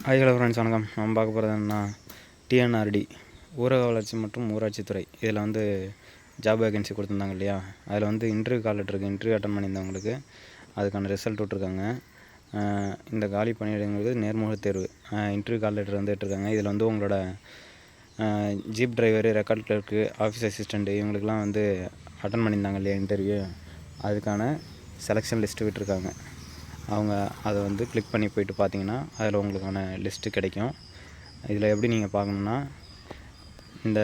Hi hello friends, வணக்கம். நம்ம பார்க்க போகிறது என்னன்னா டிஎன்ஆர்டி ஊரக வளர்ச்சி மற்றும் ஊராட்சித்துறை. இதில் வந்து ஜாப் வேகன்சி கொடுத்துருந்தாங்க இல்லையா, அதில் வந்து இன்டர்வியூ கால் லெட்டர் இருக்குது. இன்டர்வியூ அட்டன் பண்ணியிருந்தவங்களுக்கு அதுக்கான ரிசல்ட் விட்ருக்காங்க. இந்த காலி பணியிடங்களுக்கு நேர்முக தேர்வு இன்டர்வியூ கால் லெட்டர் வந்து விட்டுருக்காங்க. இதில் வந்து உங்களோட jeep driver, record clerk, office assistant இவங்களுக்குலாம் வந்து அட்டன் பண்ணியிருந்தாங்க இல்லையா இன்டர்வியூ, அதுக்கான செலெக்ஷன் லிஸ்ட்டு விட்டுருக்காங்க. அவங்க அதை வந்து கிளிக் பண்ணி போய்ட்டு பார்த்தீங்கன்னா அதில் உங்களுக்கான லிஸ்ட்டு கிடைக்கும். இதில் எப்படி நீங்கள் பார்க்கணுன்னா, இந்த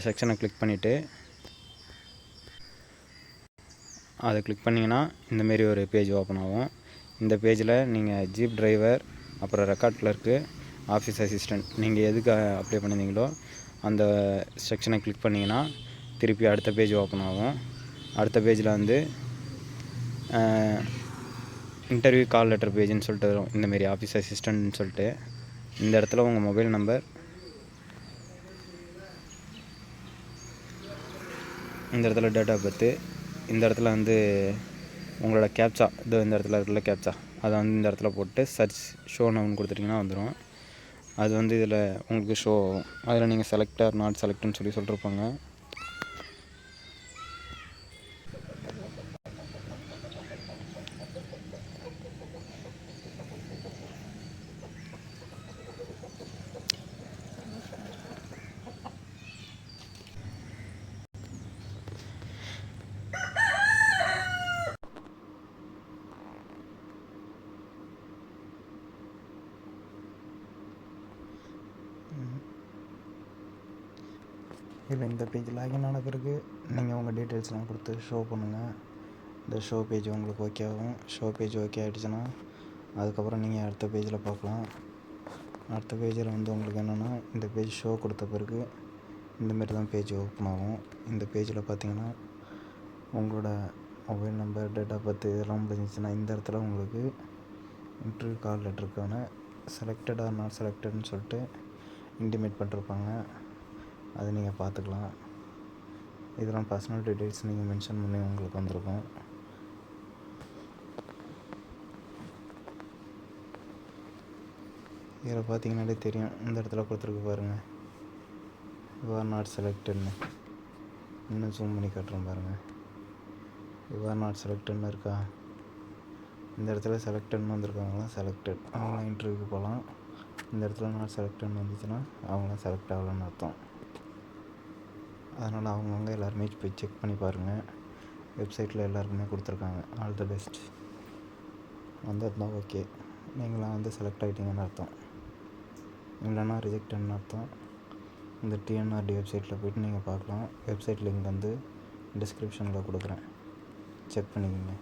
செக்ஷனை கிளிக் பண்ணிவிட்டு அதை கிளிக் பண்ணிங்கன்னா இந்தமாரி ஒரு பேஜ் ஓப்பன் ஆகும். இந்த பேஜில் நீங்கள் ஜீப் டிரைவர், அப்புறம் ரெக்கார்ட் கிளர்க்கு, ஆஃபீஸ் அசிஸ்டண்ட் நீங்கள் எதுக்கு அப்ளை பண்ணியிருந்தீங்களோ அந்த செக்ஷனை கிளிக் பண்ணிங்கன்னா திருப்பி அடுத்த பேஜ் ஓப்பன் ஆகும். அடுத்த பேஜில் வந்து இன்டர்வியூ கால் லெட்டர் பேஜுன்னு சொல்லிட்டு வரும். இந்தமாரி ஆஃபீஸ் அசிஸ்டண்ட்னு சொல்லிட்டு இந்த இடத்துல உங்கள் மொபைல் நம்பர், இந்த இடத்துல டேட் ஆஃப் பர்த்து, இந்த இடத்துல வந்து உங்களோட கேப்சா, இந்த இடத்துல இருக்குல்ல கேப்சா, அதை வந்து இந்த இடத்துல போட்டு சர்ச் ஷோ நவுன்னு கொடுத்துட்டிங்கன்னா வந்துடும். அது வந்து இதில் உங்களுக்கு ஷோ ஆகும். அதில் நீங்கள் செலக்ட் ஆர் நாட் செலக்ட்னு சொல்லியிருப்பாங்க. இதில் இந்த பேஜ் லாகின் ஆன பிறகு நீங்கள் உங்கள் டீட்டெயில்ஸ்லாம் கொடுத்து ஷோ பண்ணுங்கள். இந்த ஷோ பேஜ் உங்களுக்கு ஓகே ஆகும். ஷோ பேஜ் ஓகே ஆகிடுச்சுன்னா அதுக்கப்புறம் நீங்கள் அடுத்த பேஜில் பார்க்கலாம். அடுத்த பேஜில் வந்து உங்களுக்கு என்னென்னா, இந்த பேஜ் ஷோ கொடுத்த பிறகு இந்தமாரி தான் பேஜ் ஓப்பன் ஆகும். இந்த பேஜில் பார்த்தீங்கன்னா உங்களோட mobile number, date of birth இதெல்லாம் முடிஞ்சிச்சுன்னா இந்த இடத்துல உங்களுக்கு இன்டர்வியூ கால் லெட்டருக்கான செலக்டட் ஆர் நாட் செலக்டட்னு சொல்லிட்டு இன்டிமேட் பண்ணிருப்பாங்க. அதை நீங்கள் பார்த்துக்கலாம். இதெல்லாம் பர்சனல் டீட்டெயில்ஸ் நீங்கள் மென்ஷன் பண்ணி உங்களுக்கு வந்திருக்கும். இதில் பார்த்தீங்கன்னாலே தெரியும், இந்த இடத்துல கொடுத்துருக்கு பாருங்கள், யூ ஆர் நாட் செலக்டட்னு. இன்னும் ஜூம் பண்ணி காட்டுறோம் பாருங்கள், யூ ஆர் நாட் செலக்டட்னு இருக்கா. இந்த இடத்துல செலக்டட்னு வந்திருக்காங்களாம் செலக்டட், அவங்களாம் இன்டர்வியூக்கு போகலாம். இந்த இடத்துல நாட் செலக்டட்னு வந்துச்சுன்னா அவங்களாம் செலக்ட் ஆகலன்னு அர்த்தம். அதனால் அவங்கவுங்க எல்லாருமே போய் செக் பண்ணி பாருங்கள். வெப்சைட்டில் எல்லாருக்குமே கொடுத்துருக்காங்க. All the best. வந்ததுனா ஓகே, நீங்களாம் வந்து செலக்ட் ஆகிட்டீங்கன்னு அர்த்தம். இல்லைன்னா ரிஜெக்டட்னு அர்த்தம். இந்த டிஎன்ஆர்டி வெப்சைட்டில் போய்ட்டு நீங்கள் பார்க்கலாம். வெப்சைட் லிங்க் வந்து டிஸ்கிரிப்ஷனில் கொடுக்குறேன், செக் பண்ணிக்கோங்க.